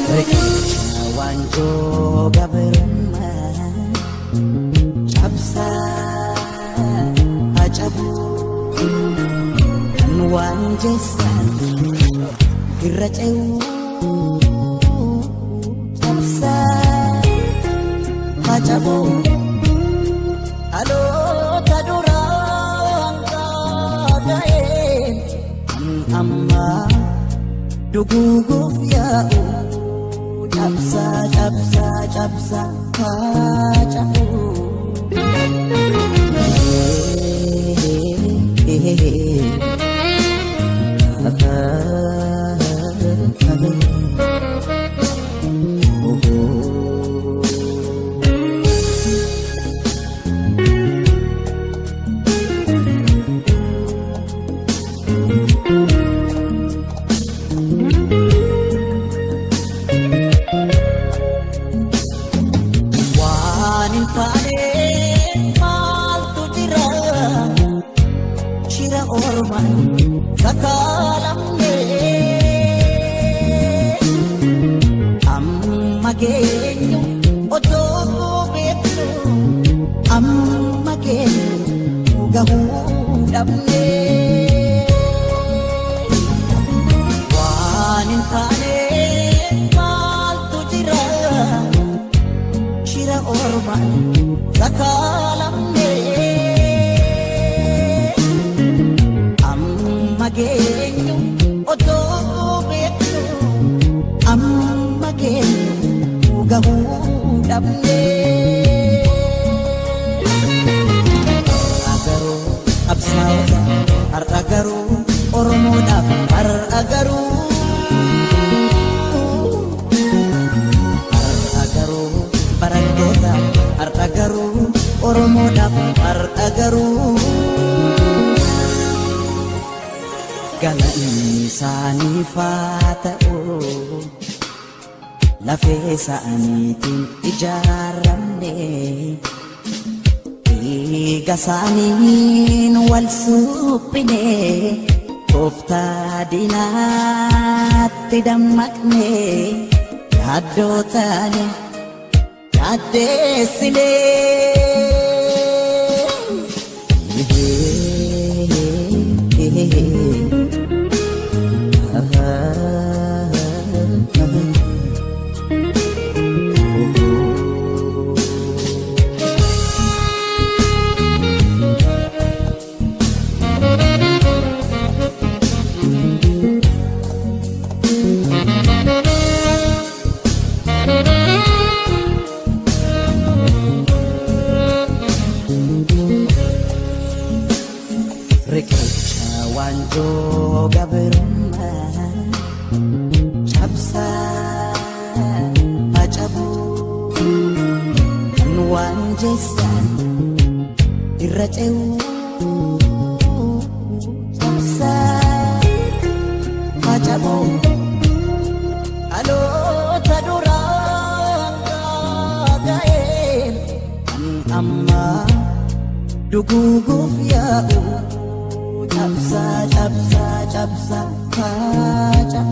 Riqicha waanjoo gabrummaa cabsaa ajabuu kan waan jeessan irra ce'uu cabsaa ajabuu dhaloota duraan kaaga'een ammaa duguuguuf yaa'u. Cabsa, cabsa, cabsa, cabsa. Sakalamne amma geenyu otoo beeknu amma geenyu gahuu dhabne waan hin taane maaltu jira shira ormaan sakalamne geenyu otoo beeknu amma geenyu gahuu dhabne agaruu qabsaa'ota har'a garuu oromoodhaaf har'a garuu barattoota har'a garuu oromoodhaaf har'a garuu galanni isaaniif haa ta'u lafee isaaniitiin ijaaramne dhiiga isaaniin wal suphine tooftaa diinaatti dammaqne yaaddoo taane yaaddeessine. Riqicha waanjoo gabrummaa cabsaa ajabuu kan waan jeessan irra ce'uu cabsaa ajabuu dhaloota duraan kaaga'een ammaa duguuguuf yaa'u. Cabsa, cabsa, cabsa, cabsa.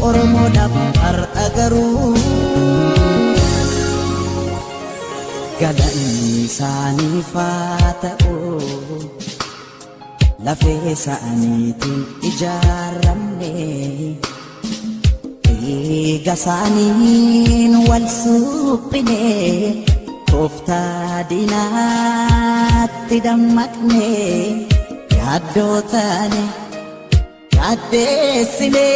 Oromoodhaaf har'a garuu galanni isaaniif haa ta'u. Lafee isaaniitiin ijaaramne dhiiga isaaniin wal suphine tooftaa diinaatti dammaqne yaaddoo taane yaaddeessine.